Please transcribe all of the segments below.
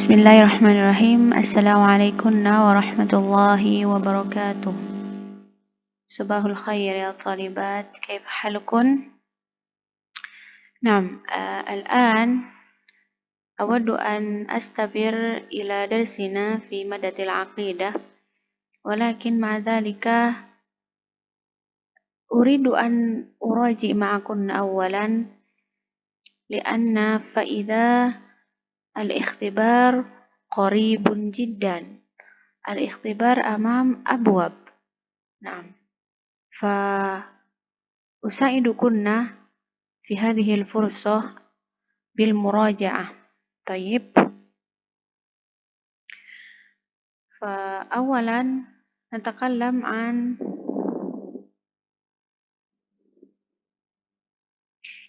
Bismillahirrahmanirrahim. Assalamualaikum warahmatullahi wabarakatuh. Subahul khair ya talibat. Kaif halukun? نعم الآن أود أن أستمر إلى درسنا في مادة العقيدة، ولكن مع ذلك أريد أن أراجع معكم أولا، لأن فإذا الاختبار قريب جدا. الاختبار أمام أبواب. نعم، فأساعدكن في هذه الفرصة بالمراجعة. طيب، فأولا نتكلم عن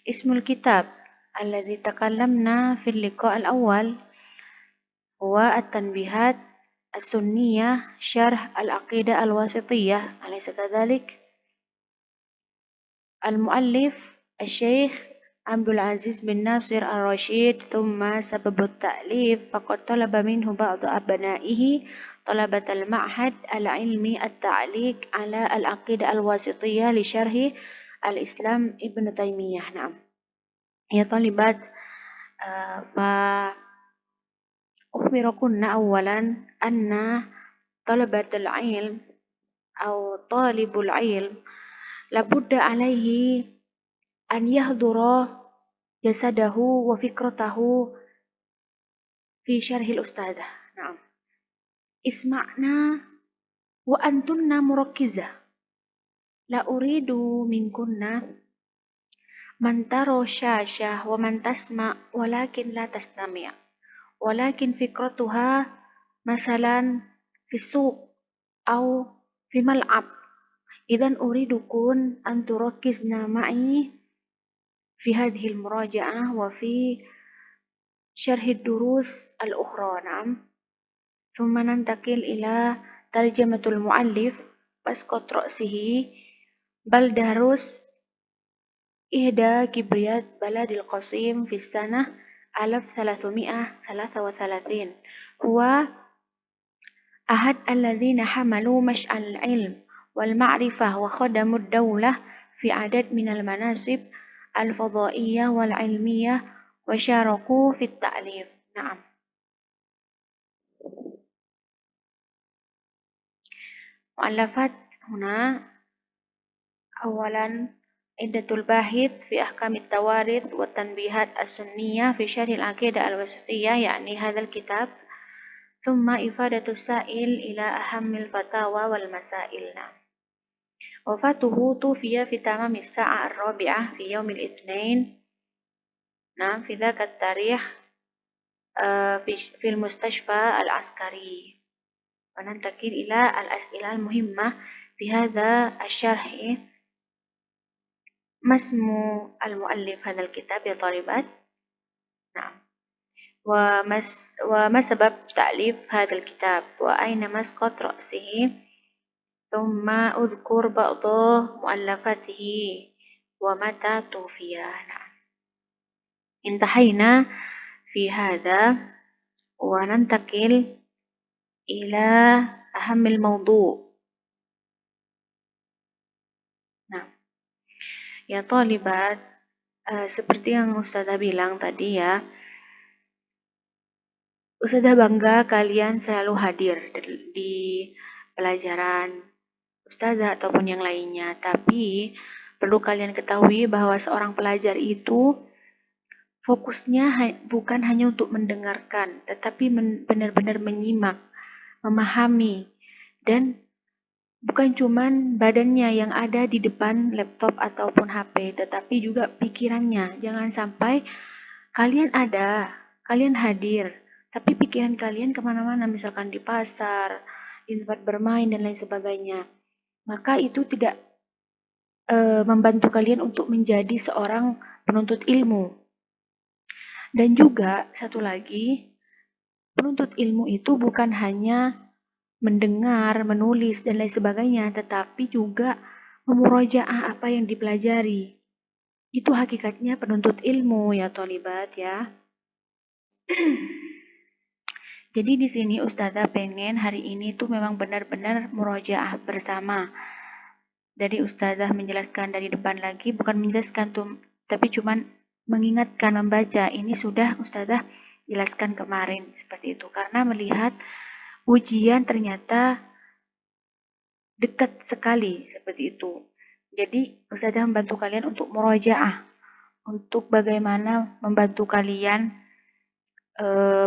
اسم الكتاب الذي تكلمنا في اللقاء الأول، هو التنبيهات السنية شرح العقيدة الواسطية، أليس كذلك؟ المؤلف الشيخ عبد العزيز بن ناصر الرشيد. ثم سبب التأليف، فقد طلب منه بعض أبنائه طلبة المعهد العلمي التعليق على العقيدة الواسطية لشرح الإسلام ابن تيمية. نعم يا طالبات، فأخبركن أولا أن طلبة العلم أو طالب العلم لابد عليه أن يحضر جسده وفكرته في شرح الأستاذة. نعم، اسمعنا وأنتن مركزة. لا أريد منكن من ترى الشاشة ومن تسمع ولكن لا تستمع، ولكن فكرتها مثلا في السوق أو في ملعب. إذن أريدكن أن تركزن معي في هذه المراجعة وفي شرح الدروس الأخرى. نعم، ثم ننتقل إلى ترجمة المؤلف مسقط رأسه بل دروس إهدى كبريات بلد القصيم في السنة 1333. هو أحد الذين حملوا مشعل العلم والمعرفة وخدموا الدولة في عدد من المناصب الفضائية والعلمية وشاركوا في التأليف. نعم، مؤلفات هنا أولا عدة الباحث في أحكام التواريث والتنبيهات السنية في شرح العقيدة الواسطية، يعني هذا الكتاب. ثم إفادة السائل إلى أهم الفتاوى والمسائل. نعم، وفاته توفي في تمام الساعة 4 في يوم الاثنين. نعم، في ذاك التاريخ في المستشفى العسكري. وننتقل إلى الأسئلة المهمة في هذا الشرح. ما اسم المؤلف هذا الكتاب يا طالبات؟ نعم، وما سبب تأليف هذا الكتاب؟ وأين مسقط رأسه؟ ثم أذكر بعض مؤلفاته ومتى توفي. نعم، انتهينا في هذا وننتقل إلى أهم الموضوع. Nah, ya talibat, seperti yang Ustazah bilang tadi ya, Ustazah bangga kalian selalu hadir di pelajaran Ustazah ataupun yang lainnya. Tapi perlu kalian ketahui bahwa seorang pelajar itu fokusnya bukan hanya untuk mendengarkan, tetapi benar-benar menyimak, memahami, dan bukan cuman badannya yang ada di depan laptop ataupun HP, tetapi juga pikirannya. Jangan sampai kalian hadir, tapi pikiran kalian kemana-mana, misalkan di pasar, di tempat bermain, dan lain sebagainya. Maka itu tidak membantu kalian untuk menjadi seorang penuntut ilmu. Dan juga satu lagi, penuntut ilmu itu bukan hanya mendengar, menulis, dan lain sebagainya, tetapi juga memurojaah apa yang dipelajari. Itu hakikatnya penuntut ilmu ya tolibat ya. Jadi di sini Ustazah pengen hari ini tuh memang benar-benar murojaah bersama. Dari Ustazah menjelaskan dari depan lagi, bukan menjelaskan tuh, tapi cuman mengingatkan membaca. Ini sudah Ustazah jelaskan kemarin seperti itu. Karena melihat ujian ternyata dekat sekali seperti itu. Jadi Ustazah membantu kalian untuk murojaah, untuk bagaimana membantu kalian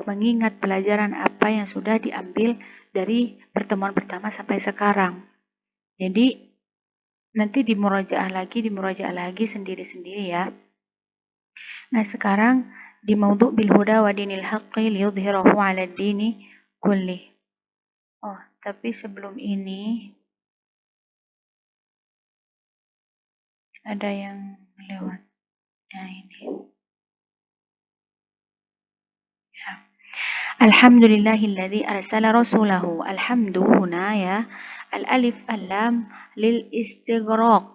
mengingat pelajaran apa yang sudah diambil dari pertemuan pertama sampai sekarang. Jadi nanti dimurojaah lagi sendiri-sendiri ya. Nah sekarang di maudhu' bil huda wa dinil haqqi liyudhhirahu 'ala dini kulli. Oh, tapi sebelum ini ada yang lewat. Nah ini. Ya. Alhamdulillahilladzi arsala rasulahu. Alhamdu huna ya. Al-alif al-lam lil istighraq.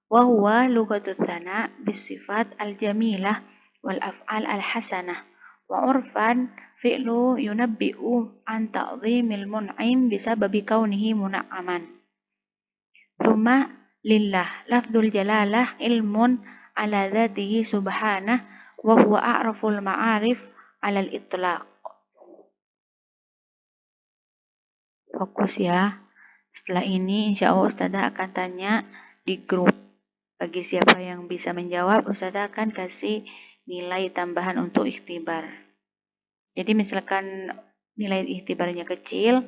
Wa huwa lughatut thana bis-sifat al-jamilah wal af'al al-hasanah. Wa urfan fi'lu yunabbi'u an ta'zimil mun'im bisababi kaunihi mun'aman. Thumma lillah lafdul jalalah ilmun ala dzatihi subhanah wa huwa a'raful ma'arif 'alal itlaq. Fokus ya. Setelah ini insya Allah Ustazah akan tanya di grup. Bagi siapa yang bisa menjawab, Ustazah akan kasih nilai tambahan untuk ikhtibar. Jadi misalkan nilai ikhtibarnya kecil,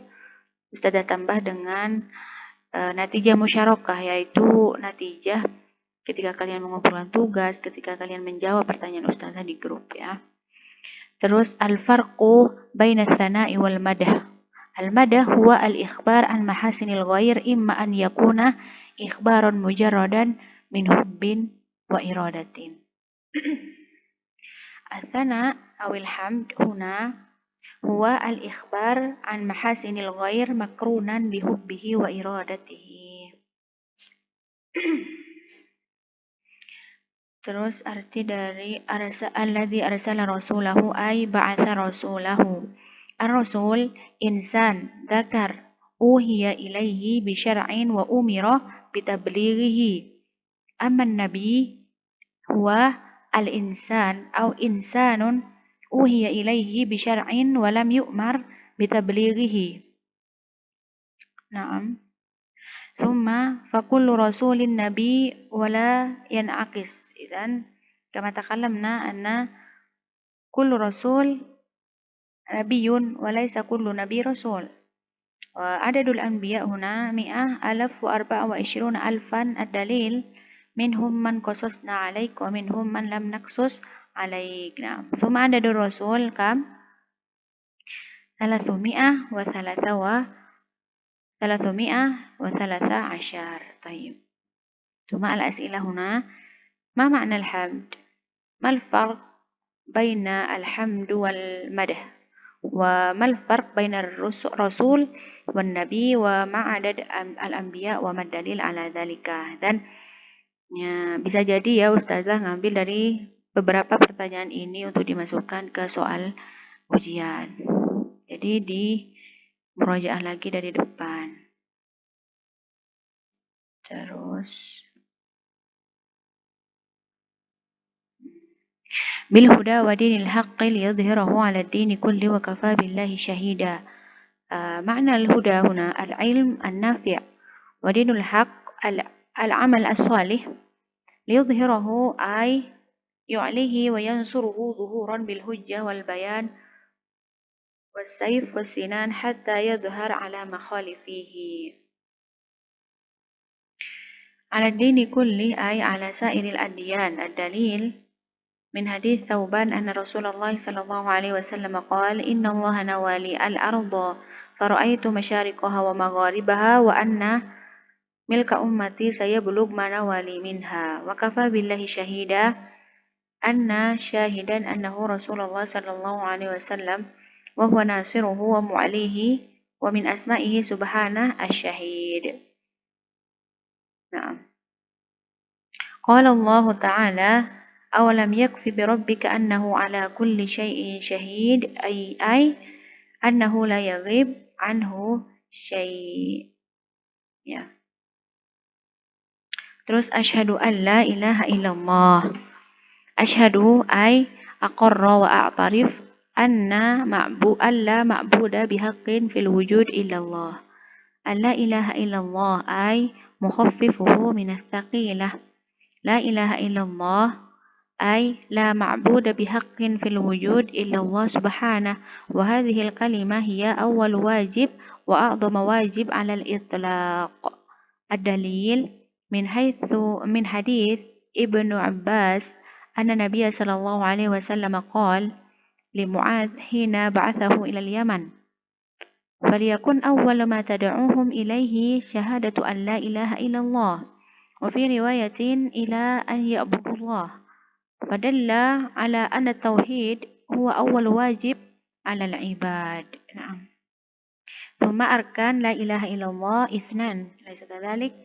Ustazah tambah dengan natijah musyarakah, yaitu natijah ketika kalian mengumpulkan tugas, ketika kalian menjawab pertanyaan Ustazah di grup ya. Terus al-farqu baina tsana'i wal madah. Al-madah huwa al-ikhbar an mahasinil ghair imma an yakuna ikhbaran mujarradan min hubbin wa iradatin. Al-thana awil hamd huna huwa al-ikhbar an mahasinil ghair makrunan bi hubbihi wa iradatihi. Terus arti dari alladzi arsala rasulahu ay ba'atha rasulahu. Ar-rasul insan dzakar uhiya ilaihi bi syar'in wa umira bi tablighihi. Amma nabi huwa al-insan aw insanun uhiya ilaihi bi syar'in wa lam yu'mar bi tablighihi. Naam. Thumma fakullu rasulin nabi wala yan'aqis. Idzan kama takallamna anna kullu rasul nabiyyun wa laysa kullu nabi rasul. Wa adadul anbiya huna 100,024 alfan ad-dalil minhum man qasasna 'alaik wa minhum man lam naqsus 'alaik. Nah, thumma adadur rasul kam 313. Tayyib. Thumma al-as'ilah huna ma ma'na al-hamd? Ma al-farq baina al-hamd wal madah? وما الفرق بين الرسول والنبي وما عدد الأنبياء وما الدليل على ذلك. Dan ya, bisa jadi ya Ustazah ngambil dari beberapa pertanyaan ini untuk dimasukkan ke soal ujian. Jadi di murojaah lagi dari depan. Terus bil huda wa dinil haqqi liyudhhirahu 'ala ad-dini kulli wa kafa billahi shahida. معنى الهدى هنا العلم النافع ودين الحق العمل الصالح ليظهره أي يعليه وينصره ظهورا بالحجة والبيان والسيف والسنان حتى يظهر على مخالفه على الدين كله أي على سائر الأديان. الدليل من حديث ثوبان أن رسول الله صلى الله عليه وسلم قال إن الله نوالي الأرض فرأيت مشارقها ومغاربها وأن ملك أمتي سيبلغ ما نوالي منها وكفى بالله شهيدا أن شاهدا أنه رسول الله صلى الله عليه وسلم وهو ناصره ومعليه ومن أسمائه سبحانه الشهيد. نعم. قال الله تعالى أولم يكف بربك أنه على كل شيء شهيد أي annahu la yaghib anhu syai'. Ya. Terus asyhadu an la ilaha illallah. Asyhadu ay aqarra wa a'tarif alla ma'buda bihaqqin fil wujud illallah. Alla ilaha illallah ay mukhaffifuhu minas thaqilah. La ilaha illallah ay la ma'buda bihaqqin fil wujud illallah subhanahu. Wa hadhihi al-kalimah hiya awwal wajib wa a'dhamu wajib 'ala al-itlaq. Ad-dalil min hadits Ibnu Abbas anna Nabiy sallallahu alaihi wasallam qala li Mu'adz hina ba'athahu ila al-Yaman falyakun awwal ma tad'uuhum ilayhi syahadatu an la ilaha illallah wa fi riwayatin ila an ya'budullah fadalla ala anna tauhid huwa awwal wajib 'ala al-ibad. Na'am. Thumma arkan la ilaha illallah itsnan laysa kadzalik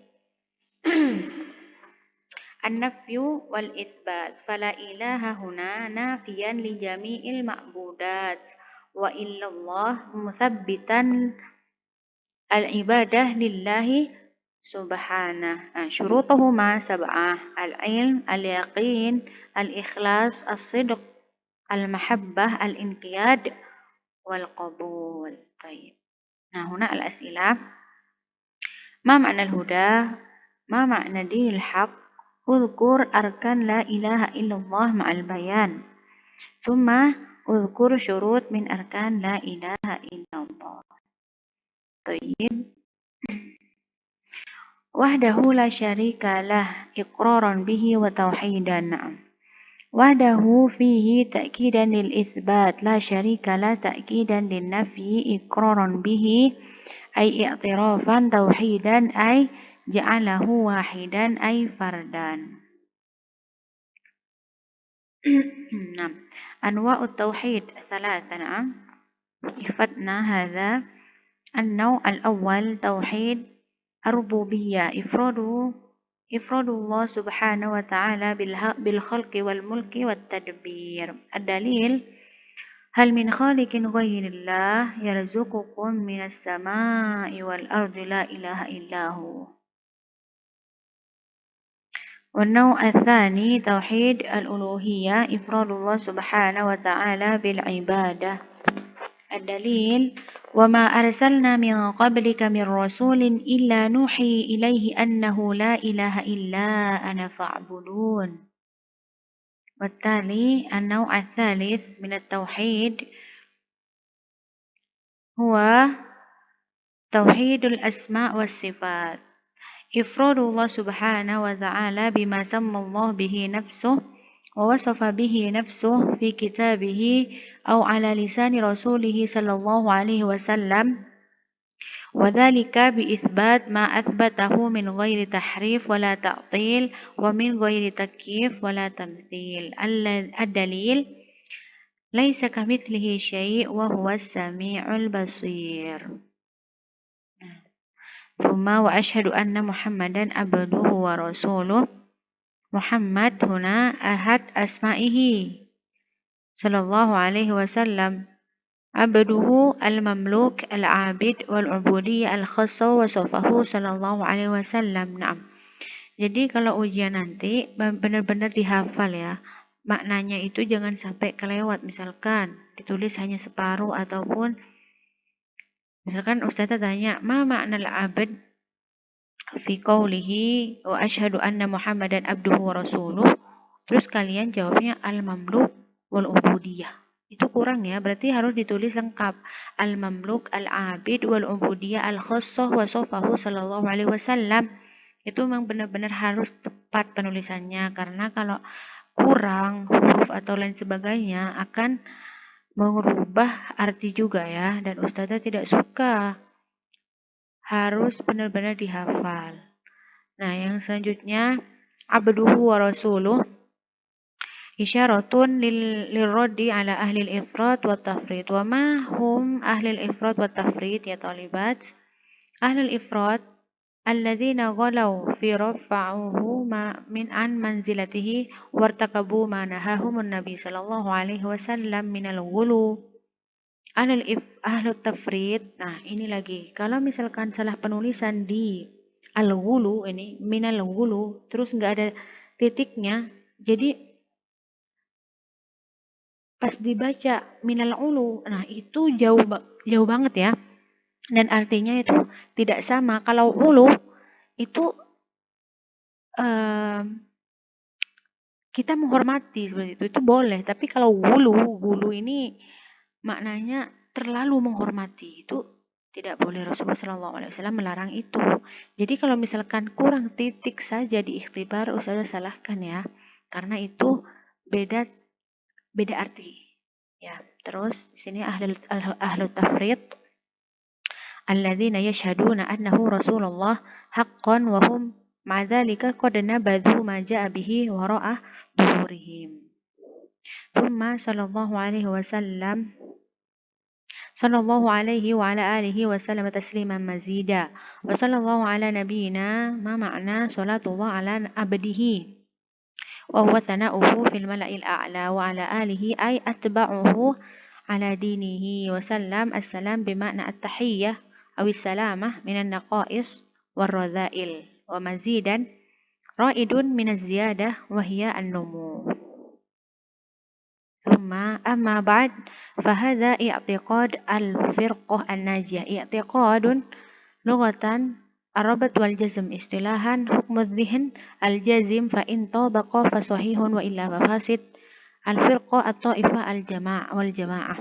an-nafyu wal itsbat fala ilaha huna nafiyan li jami'il ma'budat wa illallah musabbitan al-ibadah lillahi subhanah. Syurutuhuma sab'ah al-ilm, al-yaqin, al-ikhlas, as-sidq, al-mahabbah, al-inqiyad wal-qabul. Tayyib. Nah, huna al-as'ilah. Ma ma'na al-huda? Ma ma'na dinil haqq? Udhkur arkan la ilaha illallah ma'al bayan. Thumma udhkur syurut min arkan la ilaha illallah. Tayyib. Wahdahu la syarika lah iqraran bihi wa tauhidan. Wahdahu fihi ta'kidan lil itsbat la syarika la ta'kidan lin nafyi iqraran bihi ay i'tirafan tauhidan ay ja'alahu wahidan ay fardan. Anwa'ut tauhid thalatha. Ifatna hadha an-naw' al-awwal tauhid ar-rububiyyah ifradullah subhanahu wa ta'ala bil khalqi wal mulki wat tadbir. Ad-dalil hal min khaliqin ghairillah yarzuqukum minas sama'i wal ardi la ilaha illahu. والنوع الثاني توحيد الألوهية إفراد الله سبحانه وتعالى بالعبادة. الدليل وما أرسلنا من قبلك من رسول إلا نوحي إليه أنه لا إله إلا أنا فاعبدون. والتالي النوع الثالث من التوحيد هو توحيد الأسماء والصفات. إفراد الله سبحانه وتعالى بما سمى الله به نفسه ووصف به نفسه في كتابه أو على لسان رسوله صلى الله عليه وسلم وذلك بإثبات ما أثبته من غير تحريف ولا تعطيل ومن غير تكييف ولا تمثيل. الدليل ليس كمثله شيء وهو السميع البصير. ثم وأشهد أن محمدا عبده ورسوله. محمد هنا أحد أسمائه صلى الله عليه وسلم. عبده المملوك العابد والعبودية الخاصة وصفه صلى الله عليه wasallam. Nah, jadi kalau ujian nanti benar-benar dihafal ya. Maknanya itu jangan sampai kelewat. Misalkan ditulis hanya separuh ataupun misalkan ustazah tanya, ma ma'nal abd fi qawlihi wa asyhadu anna Muhammadan abduhu wa rasuluh. Terus kalian jawabnya al-mamluk wal ubudiyah. Itu kurang ya, berarti harus ditulis lengkap. Al-mamluk, al-abid wal ubudiyah al-khassah wa sofahu sallallahu alaihi wasallam. Itu memang benar-benar harus tepat penulisannya, karena kalau kurang huruf atau lain sebagainya akan mengubah arti juga ya, dan ustazah tidak suka. Harus benar-benar dihafal. Nah, yang selanjutnya abduhu wa rasuluh isyaratun lirraddi ala ahli al-ifrat wa tafrid. Wa ma hum ahli al-ifrat wa tafrid ya talibat? Ahli al-ifrat alladzina ghalaw fi rafa'uhu min an manzilatihi wartakabu ma nahahumun nabi sallallahu alaihi wasallam min al-ghulu Ahlu tafrid. Nah, ini lagi. Kalau misalkan salah penulisan di al-ghulu ini, minal ghulu, terus nggak ada titiknya, jadi pas dibaca minal ulu, nah itu jauh banget ya. Dan artinya itu tidak sama. Kalau ulu itu em, kita menghormati seperti itu boleh. Tapi kalau gulu ini maknanya terlalu menghormati, itu tidak boleh. Rasulullah SAW melarang itu. Jadi kalau misalkan kurang titik saja di ikhtibar, usah salahkan ya, karena itu beda beda arti. Ya, terus di sini ahlu tafrid alladzina yashhaduna annahu Rasulullah haqqan wa hum ma'dzalika qad nabadhu ma ja'a bihi wara'a dhuhurihim. Thumma sallallahu alaihi wa ala alihi wa sallam tasliman mazida. Wa sallallahu ala nabiyyina ma ma'na salatullah ala abdihi wa huwa thana'uhu fil mala'il a'la wa ala alihi ay atba'uhu ala dinihi wa sallam assalam bima'na at-tahiyyah aw as-salamah minan naqais war radha'il wa mazidan ra'idun min az-ziyadah wa hiya an-numu. ثم أما بعد فهذا اعتقاد الفرقة الناجية. اعتقاد لغة الربط والجزم، اصطلاحا حكم الذهن الجازم، فإن طابق فصحيح وإلا ففاسد. الفرقة الطائفة والجماعة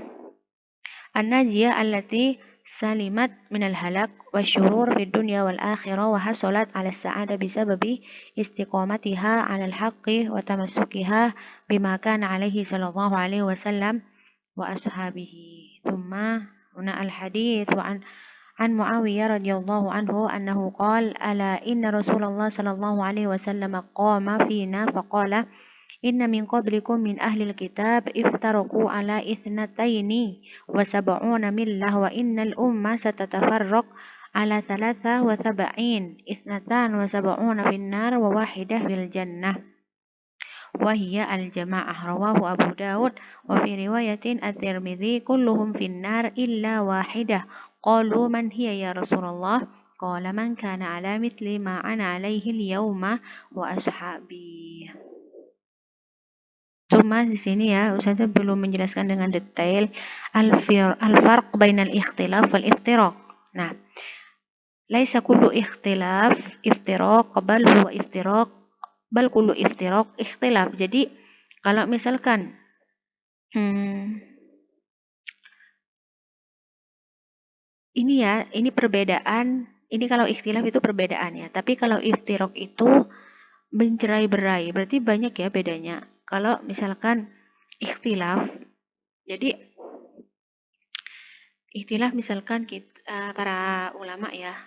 الناجية التي سلمت من الهلاك والشرور في الدنيا والآخرة وحصلت على السعادة بسبب استقامتها على الحق وتمسكها بما كان عليه صلى الله عليه وسلم وأصحابه. ثم هنا الحديث عن معاوية رضي الله عنه أنه قال: ألا إن رسول الله صلى الله عليه وسلم قام فينا فقال: إن من قبلكم من أهل الكتاب افترقوا على 72 ملة وإن الأمة ستتفرق على 73، 72 في النار وواحدة في الجنة وهي الجماعة. رواه أبو داود. وفي رواية الترمذي: كلهم في النار إلا واحدة. قالوا: من هي يا رسول الله؟ قال: من كان على مثل ما أنا عليه اليوم وأصحابي. Cuma di sini ya, Ustazah belum menjelaskan dengan detail al-farq bainal ikhtilaf wal iftiraq. Nah, laisa kullu ikhtilaf iftiraq bal huwa iftiraq bal kullu iftiraq ikhtilaf. Jadi kalau misalkan ini perbedaan, ini kalau ikhtilaf itu perbedaan ya. Tapi kalau iftiraq itu mencerai-berai, berarti banyak ya bedanya. Kalau misalkan ikhtilaf, jadi ikhtilaf misalkan para ulama ya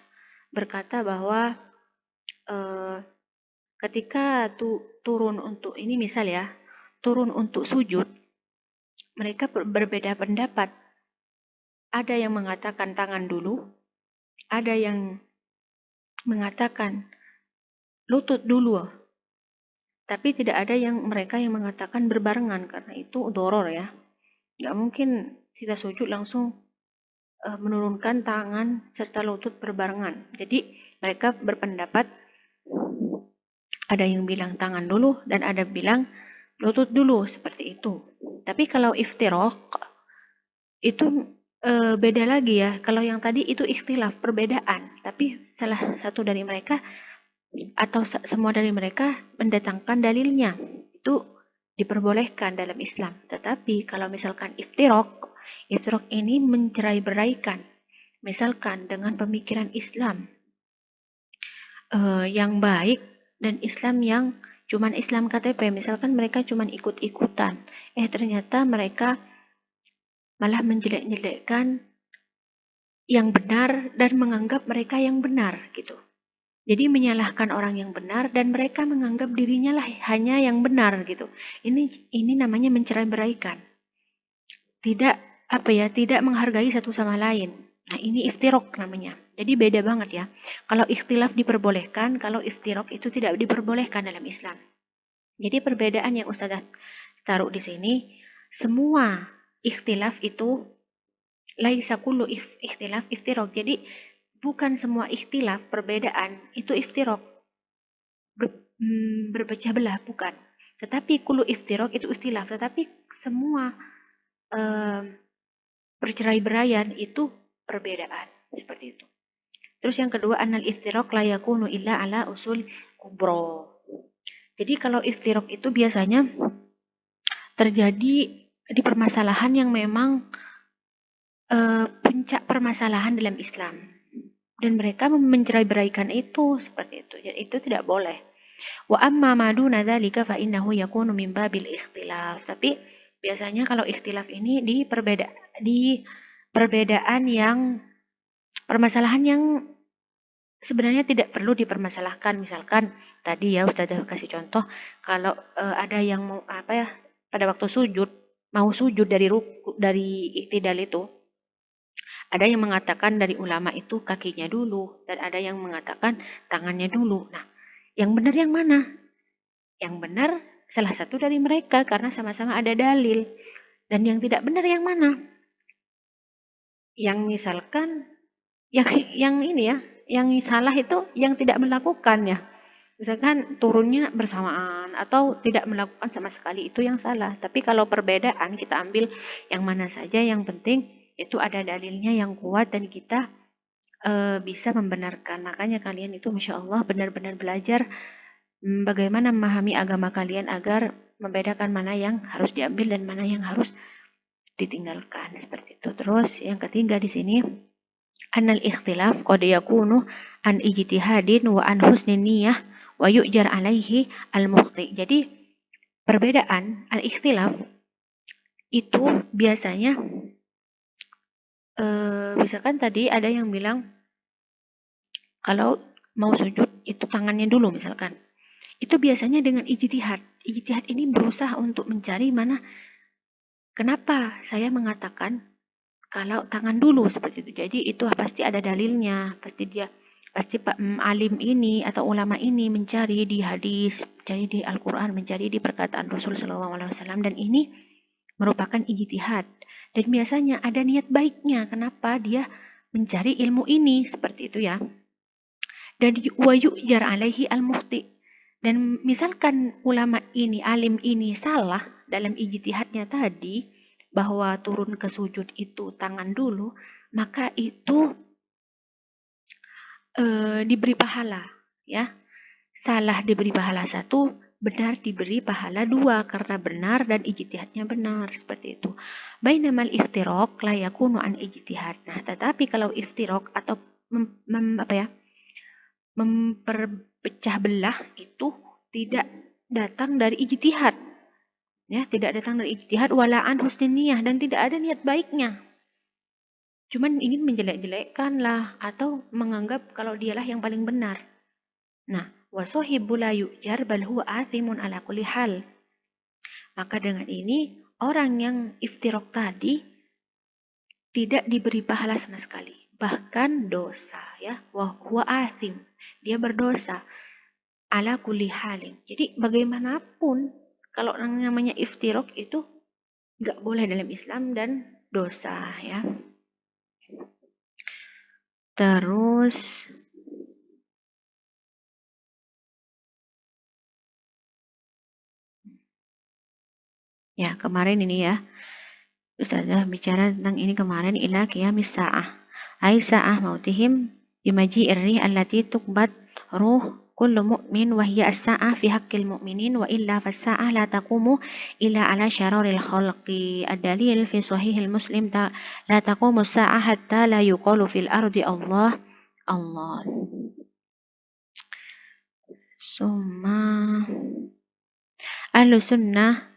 berkata bahwa ketika turun untuk ini misal ya, turun untuk sujud, mereka berbeda pendapat. Ada yang mengatakan tangan dulu, ada yang mengatakan lutut dulu. Tapi tidak ada mereka yang mengatakan berbarengan, karena itu doror ya. Nggak mungkin kita sujud langsung menurunkan tangan serta lutut berbarengan. Jadi mereka berpendapat, ada yang bilang tangan dulu dan ada bilang lutut dulu, seperti itu. Tapi kalau iftiraq itu beda lagi ya. Kalau yang tadi itu ikhtilaf, perbedaan. Tapi salah satu dari mereka atau semua dari mereka mendatangkan dalilnya, itu diperbolehkan dalam Islam. Tetapi kalau misalkan iftiraq ini mencerai-beraikan, misalkan dengan pemikiran Islam yang baik dan Islam yang cuman Islam KTP, misalkan mereka cuman ikut-ikutan, ternyata mereka malah menjelek-jelekkan yang benar dan menganggap mereka yang benar gitu. Jadi menyalahkan orang yang benar dan mereka menganggap dirinya lah hanya yang benar gitu. Ini namanya mencerai-beraikan. Tidak menghargai satu sama lain. Nah, ini iftiraq namanya. Jadi beda banget ya. Kalau ikhtilaf diperbolehkan, kalau iftiraq itu tidak diperbolehkan dalam Islam. Jadi perbedaan yang Ustazah taruh di sini, semua ikhtilaf itu laisa kullu ikhtilaf iftiraq. Jadi bukan semua ikhtilaf perbedaan itu iftiraq, berpecah belah, bukan. Tetapi kullu iftiraq itu ikhtilaf. Tetapi semua perceraian itu perbedaan, seperti itu. Terus yang kedua, anal iftiraq la yakunu illa ala usul kubro. Jadi kalau iftiraq itu biasanya terjadi di permasalahan yang memang puncak permasalahan dalam Islam. Dan mereka mencerai-beraikan itu seperti itu. Jadi itu tidak boleh. Wa amma ma duna dzalika fa innahu yakunu min babil ikhtilaf. Tapi biasanya kalau ikhtilaf ini di perbedaan yang permasalahan yang sebenarnya tidak perlu dipermasalahkan. Misalkan tadi ya Ustazah kasih contoh, kalau ada yang mau pada waktu sujud mau sujud dari iktidal itu, ada yang mengatakan dari ulama itu kakinya dulu dan ada yang mengatakan tangannya dulu. Nah, yang benar yang mana? Yang benar salah satu dari mereka karena sama-sama ada dalil. Dan yang tidak benar yang mana? Yang misalkan yang ini ya, yang salah itu yang tidak melakukannya. Misalkan turunnya bersamaan atau tidak melakukan sama sekali, itu yang salah. Tapi kalau perbedaan kita ambil yang mana saja, yang penting itu ada dalilnya yang kuat dan kita bisa membenarkan. Makanya kalian itu Masya Allah benar-benar belajar bagaimana memahami agama kalian agar membedakan mana yang harus diambil dan mana yang harus ditinggalkan, seperti itu. Terus yang ketiga di sini, anal ikhtilaf qad yakunu an ijtihadin wa an husnin niyah wa yu'jar alaihi al-mukhti. Jadi perbedaan al-ikhtilaf itu biasanya misalkan tadi ada yang bilang kalau mau sujud itu tangannya dulu misalkan. Itu biasanya dengan ijtihad. Ijtihad ini berusaha untuk mencari mana kenapa saya mengatakan kalau tangan dulu seperti itu. Jadi itu pasti ada dalilnya. Pasti Pak alim ini atau ulama ini mencari di hadis, mencari di Al-Qur'an, mencari di perkataan Rasul sallallahu alaihi wasallam, dan ini merupakan ijtihad. Dan biasanya ada niat baiknya kenapa dia mencari ilmu ini, seperti itu ya. Dan wa yu'jar alaihi al-mukhti. Dan misalkan ulama ini, alim ini salah dalam ijtihadnya tadi, bahwa turun ke sujud itu tangan dulu, maka itu diberi pahala, ya. Salah diberi pahala 1, benar diberi pahala 2 karena benar dan ijtihadnya benar, seperti itu. Bainamal iftiraq la yakunu an ijtihad. Nah, tetapi kalau iftiraq atau memperpecah belah itu tidak datang dari ijtihad. Ya, tidak datang dari ijtihad walaan husnin niyah, dan tidak ada niat baiknya. Cuman ingin menjelek-jelekkan lah atau menganggap kalau dialah yang paling benar. Nah, wasohibu la yu'jar bal huwa athimun ala kulli hal. Maka dengan ini orang yang iftiraq tadi tidak diberi pahala sama sekali, bahkan dosa, ya. Wa huwa athim, dia berdosa ala kulli halin. Jadi bagaimanapun kalau namanya iftiraq itu nggak boleh dalam Islam dan dosa, ya. Terus ya kemarin ini ya Ustazah bicara tentang ini kemarin, ila qiyamis sa'ah ay sa'ah mautihim bimaji'ir rih allati tuqbad ruh kullu mu'min wa hiya as-sa'ah fi haqqil mu'minin wa illa fas-sa'ah la taqumu illa ala syararil khalqi. Ad-dalil fi sahihil Muslim la taqumu as-sa'ah hatta la yuqalu fil ardi Allah Allah. Summa ahlu sunnah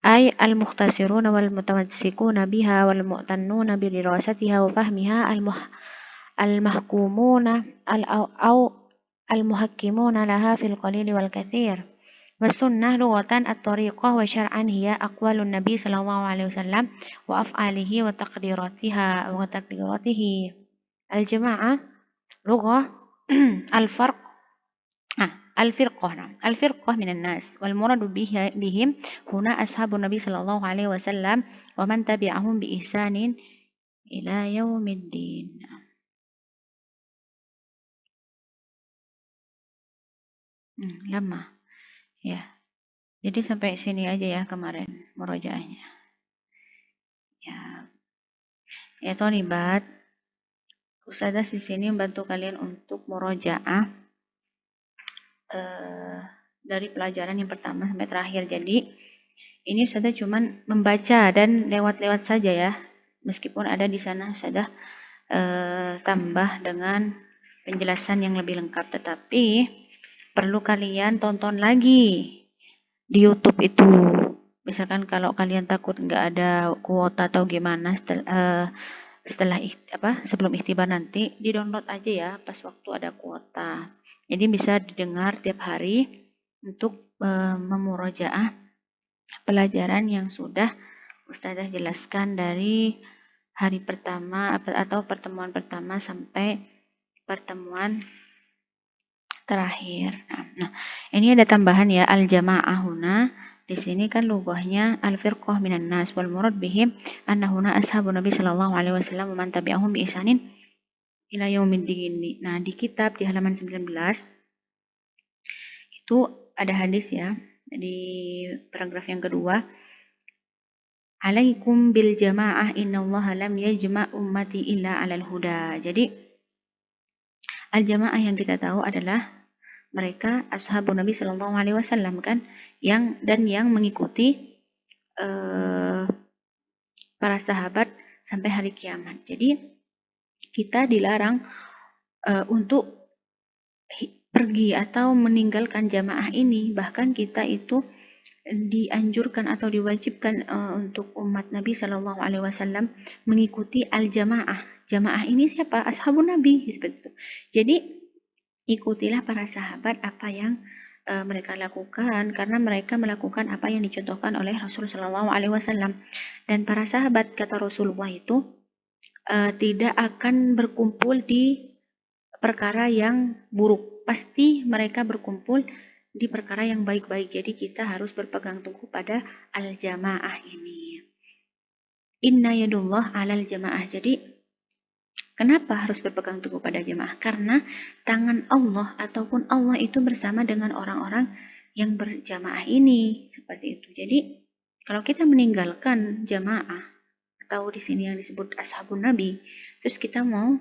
ay al-mukhtasiruna wal mutamassikuna biha wal mu'tannuna bi dirasatiha wa fahmiha al-mahkumuna al-muhakkimuna laha fil qalili wal katsir. Wasunnah lughatan at-tariqah wa syar'an hiya aqwalun nabi sallallahu alaihi wasallam wa af'alihi wa taqdiratihi. Al-jama'ah lughah al-farq الفرقة من الناس والمراد بهم هنا أصحاب النبي صلى الله عليه وسلم ومن تبعهم بإحسان ila yaumiddin. Lama ya. Jadi sampai sini aja ya kemarin murojaahnya. Ya. Ya Tonibat, Ustazah di sini membantu kalian untuk murojaah dari pelajaran yang pertama sampai terakhir. Jadi ini Ustazah cuman membaca dan lewat-lewat saja ya. Meskipun ada di sana Ustazah tambah dengan penjelasan yang lebih lengkap, tetapi perlu kalian tonton lagi di YouTube itu. Misalkan kalau kalian takut nggak ada kuota atau gimana sebelum ikhtibar nanti, di-download aja ya pas waktu ada kuota. Jadi bisa didengar tiap hari untuk memurojaah pelajaran yang sudah Ustazah jelaskan dari hari pertama atau pertemuan pertama sampai pertemuan terakhir. Nah, ini ada tambahan ya, al-jamaah huna. Di sini kan lugahnya al-firqah minan nas wal murad bihim annahuna ashabun Nabi sallallahu alaihi wasallam wa man tabi'ahum bi ihsanin ila yaumiddin. Nah, di kitab di halaman 19 itu ada hadis ya, di paragraf yang kedua. Alaikum bil jamaah innallaha lam yajma' ummati illa 'alal huda. Jadi al-jamaah yang kita tahu adalah mereka ashabun Nabi Sallallahu Alaihi Wasallam kan, yang mengikuti para sahabat sampai hari kiamat. Jadi kita dilarang untuk pergi atau meninggalkan jamaah ini. Bahkan kita itu dianjurkan atau diwajibkan untuk umat Nabi Sallallahu Alaihi Wasallam mengikuti al-jamaah. Jamaah ini siapa? Ashabun Nabi seperti itu. Jadi ikutilah para sahabat apa yang mereka lakukan, karena mereka melakukan apa yang dicontohkan oleh Rasul Shallallahu Alaihi Wasallam. Dan para sahabat, kata Rasulullah itu tidak akan berkumpul di perkara yang buruk. Pasti mereka berkumpul di perkara yang baik-baik. Jadi kita harus berpegang teguh pada al-jamaah ini. Inna yadullah alal jamaah. Jadi kenapa harus berpegang teguh pada jamaah? Karena tangan Allah ataupun Allah itu bersama dengan orang-orang yang berjamaah ini. Seperti itu. Jadi, kalau kita meninggalkan jamaah, atau di sini yang disebut ashabun Nabi, terus kita mau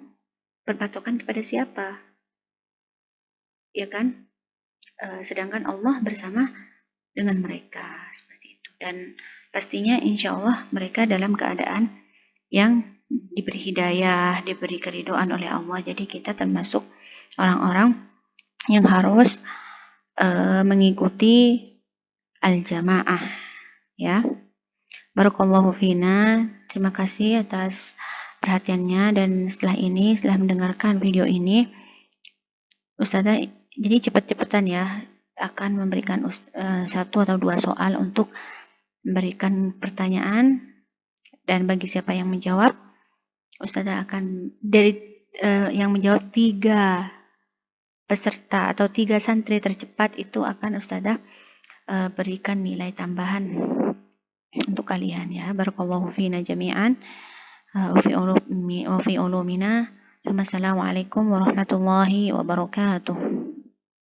berpatokan kepada siapa? Ya kan? Sedangkan Allah bersama dengan mereka. Seperti itu. Dan pastinya insya Allah mereka dalam keadaan yang diberi hidayah, diberi keridhaan oleh Allah. Jadi kita termasuk orang-orang yang harus mengikuti al-jamaah, ya. Barakallahu fina. Terima kasih atas perhatiannya, dan setelah mendengarkan video ini, Ustazah jadi cepat-cepatan ya akan memberikan satu atau dua soal untuk memberikan pertanyaan, dan bagi siapa yang menjawab, Ustazah akan yang menjawab 3 peserta atau 3 santri tercepat itu akan Ustazah berikan nilai tambahan untuk kalian ya. Barakallahu fina jami'an wa fi ulumina. Wassalamualaikum warahmatullahi wabarakatuh.